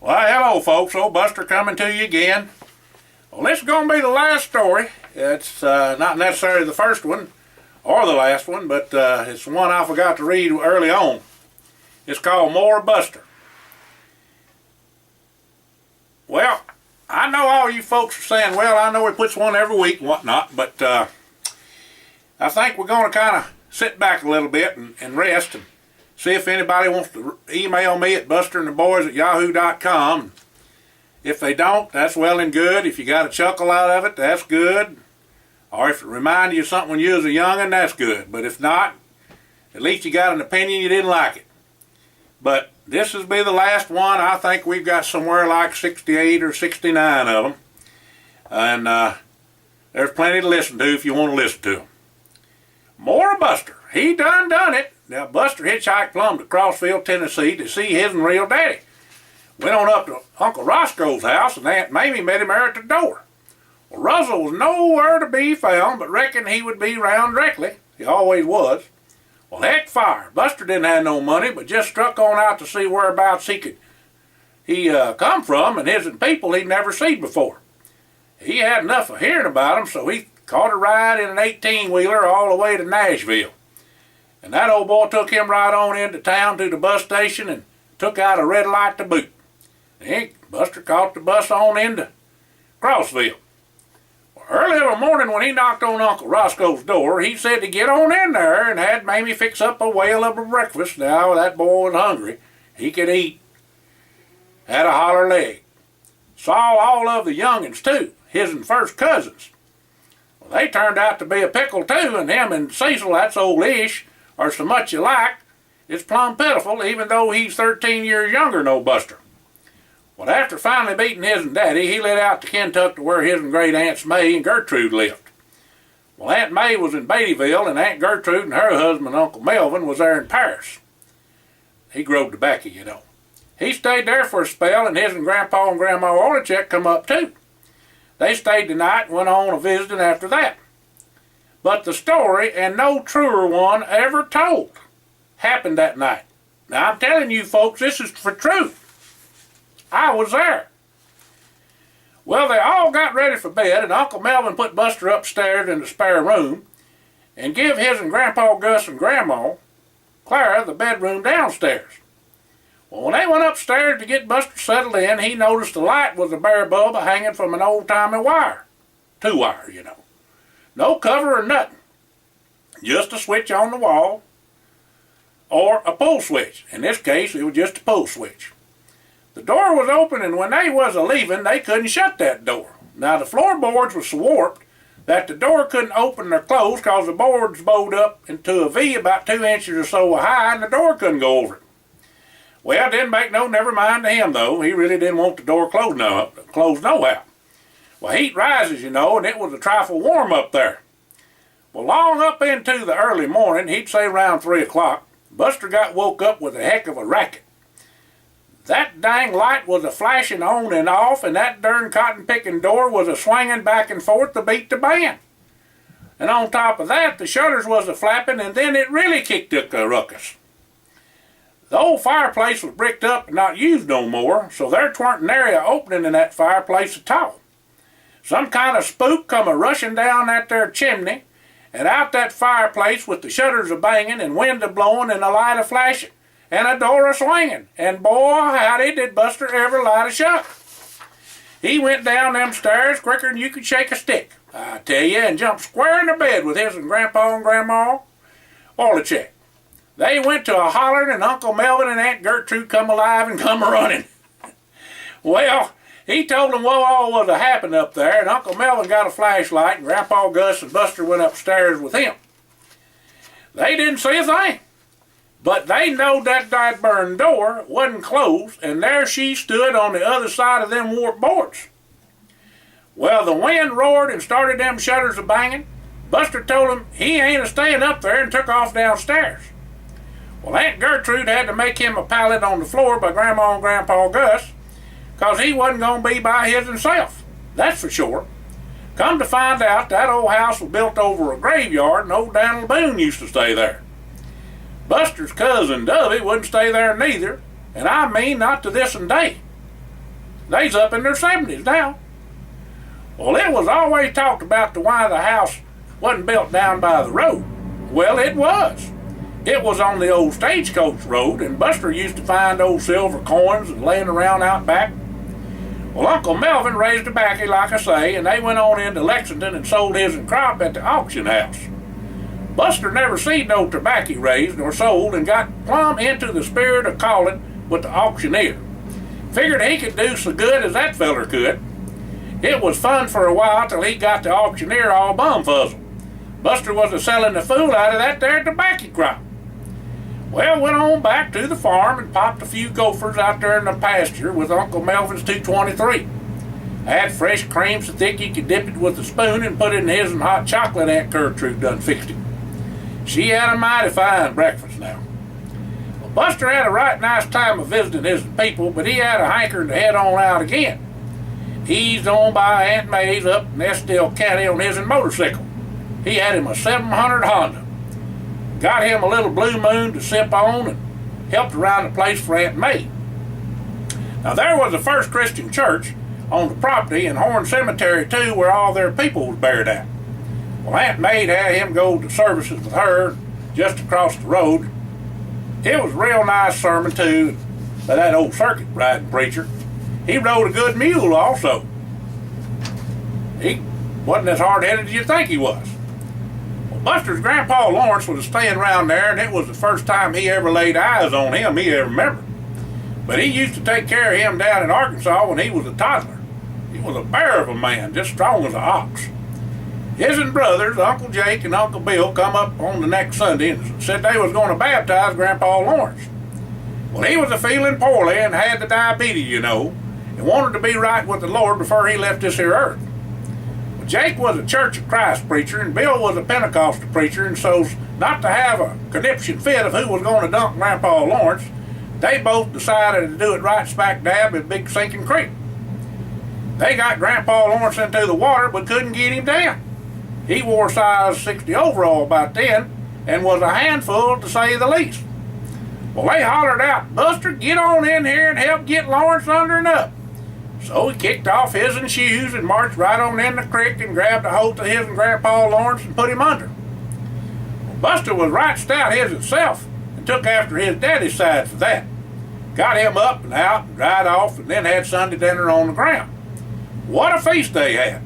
Well, hello, folks. Old Buster coming to you again. Well, this is going to be the last story. It's not necessarily the first one or the last one, but it's the one I forgot to read early on. It's called More Buster. Well, I know all you folks are saying, well, I know he puts one every week and whatnot, but I think we're going to kind of sit back a little bit and rest and see if anybody wants to email me at busterandtheboys@yahoo.com. If they don't, that's well and good. If you got a chuckle out of it, that's good. Or if it reminded you of something when you was a young'un, that's good. But if not, at least you got an opinion you didn't like it. But this will be the last one. I think we've got somewhere like 68 or 69 of them. And there's plenty to listen to if you want to listen to them. More Buster. He done it. Now, Buster hitchhiked plumb to Crossville, Tennessee to see his real daddy. Went on up to Uncle Roscoe's house, and Aunt Mamie met him there at the door. Well, Russell was nowhere to be found, but reckoned he would be round directly. He always was. Well, heck fire. Buster didn't have no money, but just struck on out to see whereabouts he come from, and his people he'd never seen before. He had enough of hearing about him, so he caught a ride in an 18-wheeler all the way to Nashville. And that old boy took him right on into town to the bus station and took out a red light to boot. And Buster caught the bus on into Crossville. Well, early in the morning when he knocked on Uncle Roscoe's door, he said to get on in there and had Mamie fix up a whale of a breakfast. Now that boy was hungry. He could eat. Had a holler leg. Saw all of the young'uns too, his and first cousins. Well, they turned out to be a pickle too, and him and Cecil, that's old Ish, are so much alike, it's plumb pitiful, even though he's 13 years younger than old Buster. Well, after finally beating his and Daddy, he lit out to Kentucky to where his and great aunts May and Gertrude lived. Well, Aunt May was in Beattyville, and Aunt Gertrude and her husband, Uncle Melvin, was there in Paris. He growed tobacco, you know. He stayed there for a spell, and his and Grandpa and Grandma Orlichek come up too. They stayed the night and went on a visiting after that. But the story, and no truer one ever told, happened that night. Now I'm telling you folks, this is for truth. I was there. Well, they all got ready for bed, and Uncle Melvin put Buster upstairs in the spare room and give his and Grandpa Gus and Grandma Clara the bedroom downstairs. Well, when they went upstairs to get Buster settled in, he noticed the light was a bare bulb hanging from an old-timey wire. 2-wire, you know. No cover or nothing. Just a switch on the wall or a pull switch. In this case, it was just a pull switch. The door was open, and when they was a-leaving, they couldn't shut that door. Now, the floorboards was so warped that the door couldn't open or close because the boards bowed up into a V about 2 inches or so high, and the door couldn't go over it. Well, it didn't make no never mind to him, though. He really didn't want the door closed nohow. Well, heat rises, you know, and it was a trifle warm up there. Well, long up into the early morning, he'd say around 3 o'clock, Buster got woke up with a heck of a racket. That dang light was a flashing on and off, and that darn cotton-picking door was a swinging back and forth to beat the band. And on top of that, the shutters was a flapping, and then it really kicked up a ruckus. The old fireplace was bricked up and not used no more, so there tweren't an area opening in that fireplace at all. Some kind of spook come a-rushing down that there chimney and out that fireplace with the shutters a-banging and wind a-blowing and a light a-flashing and a door a-swinging. And boy, howdy did Buster ever light a shut. He went down them stairs quicker than you could shake a stick, I tell you, and jumped square in the bed with his and Grandpa and Grandma Orlichek. They went to a hollering, and Uncle Melvin and Aunt Gertrude come alive and come a-running. Well, he told them what all was a-happening up there, and Uncle Melvin got a flashlight, and Grandpa Gus and Buster went upstairs with him. They didn't see a thing, but they knowed that burned door wasn't closed, and there she stood on the other side of them warped boards. Well, the wind roared and started them shutters a-banging. Buster told him he ain't a-staying up there and took off downstairs. Well, Aunt Gertrude had to make him a pallet on the floor by Grandma and Grandpa Gus, 'cause he wasn't going to be by his himself, that's for sure. Come to find out, that old house was built over a graveyard, and old Daniel Boone used to stay there. Buster's cousin Dubby wouldn't stay there neither, and I mean not to this day. They's up in their 70s now. Well, it was always talked about why the house wasn't built down by the road. Well, it was. It was on the old stagecoach road, and Buster used to find old silver coins and laying around out back. Well, Uncle Melvin raised tobacco, like I say, and they went on into Lexington and sold his and crop at the auction house. Buster never seen no tobacco raised nor sold and got plumb into the spirit of calling with the auctioneer. Figured he could do so good as that feller could. It was fun for a while till he got the auctioneer all bumfuzzled. Buster was a-selling the fool out of that there tobacco crop. Well, went on back to the farm and popped a few gophers out there in the pasture with Uncle Melvin's 223. Had fresh cream so thick you could dip it with a spoon and put it in his and hot chocolate Aunt Gertrude done fixed it. She had a mighty fine breakfast now. Well, Buster had a right nice time of visiting his people, but he had a hankering to head on out again. Eased on by Aunt May's up in Estill County on his motorcycle. He had him a 700 Honda. Got him a little Blue Moon to sip on and helped around the place for Aunt May. Now there was the First Christian Church on the property and Horn Cemetery too, where all their people was buried at. Well, Aunt May had him go to services with her just across the road. It was a real nice sermon too by that old circuit riding preacher. He rode a good mule also. He wasn't as hard-headed as you think he was. Buster's Grandpa Lawrence was staying around there, and it was the first time he ever laid eyes on him he ever remembered. But he used to take care of him down in Arkansas when he was a toddler. He was a bear of a man, just strong as an ox. His brothers, Uncle Jake and Uncle Bill, come up on the next Sunday and said they was going to baptize Grandpa Lawrence. Well, he was a-feeling poorly and had the diabetes, you know, and wanted to be right with the Lord before he left this here earth. Jake was a Church of Christ preacher, and Bill was a Pentecostal preacher, and so not to have a conniption fit of who was going to dunk Grandpa Lawrence, they both decided to do it right smack dab in Big Sinking Creek. They got Grandpa Lawrence into the water, but couldn't get him down. He wore size 60 overall about then, and was a handful to say the least. Well, they hollered out, "Buster, get on in here and help get Lawrence under and up." So he kicked off his shoes and marched right on in the creek and grabbed a hold of his and Grandpa Lawrence and put him under. Well, Buster was right stout his himself and took after his daddy's side for that. Got him up and out and dried off and then had Sunday dinner on the ground. What a feast they had.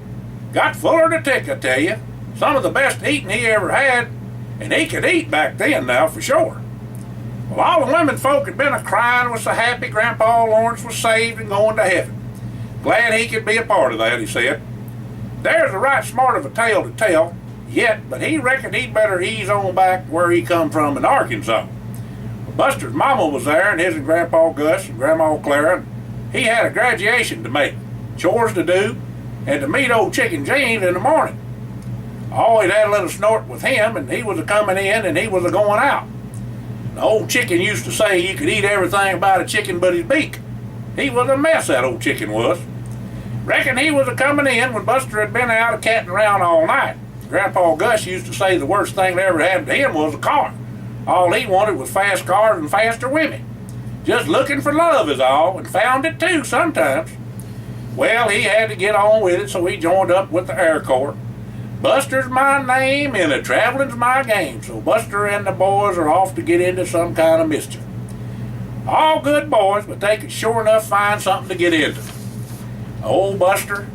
Got fuller to tick, I tell you. Some of the best eating he ever had, and he could eat back then now for sure. Well, all the women folk had been a-crying was so happy Grandpa Lawrence was saved and going to heaven. Glad he could be a part of that, he said. There's a right smart of a tale to tell yet, but he reckoned he'd better ease on back where he come from in Arkansas. Buster's mama was there, and his and Grandpa Gus and Grandma Clara, and he had a graduation to make, chores to do, and to meet old Chicken James in the morning. Always had a little snort with him, and he was a-coming in and he was a-going out. The old chicken used to say you could eat everything about a chicken but his beak. He was a mess, that old chicken was. Reckon he was a-coming in when Buster had been out a-catting around all night. Grandpa Gus used to say the worst thing that ever happened to him was a car. All he wanted was fast cars and faster women. Just looking for love is all, and found it too sometimes. Well, he had to get on with it, so he joined up with the Air Corps. Buster's my name and a traveling's my game, so Buster and the boys are off to get into some kind of mischief. All good boys, but they could sure enough find something to get into. Old Buster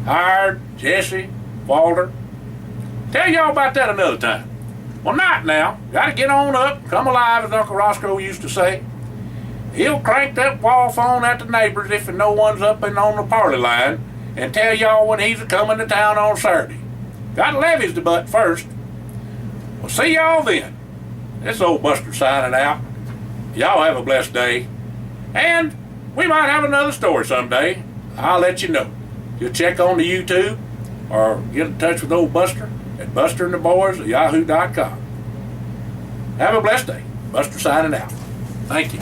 hired Jesse, Walter. Tell y'all about that another time. Well, night now. Gotta get on up, come alive, as Uncle Roscoe used to say. He'll crank that wall phone at the neighbors if no one's up and on the parley line, and tell y'all when he's a-coming to town on Saturday. Got levies to butt first. Well, see y'all then. This old Buster signing out. Y'all have a blessed day. And we might have another story someday. I'll let you know. You'll check on the YouTube or get in touch with old Buster at busterandtheboys@yahoo.com. Have a blessed day. Buster signing out. Thank you.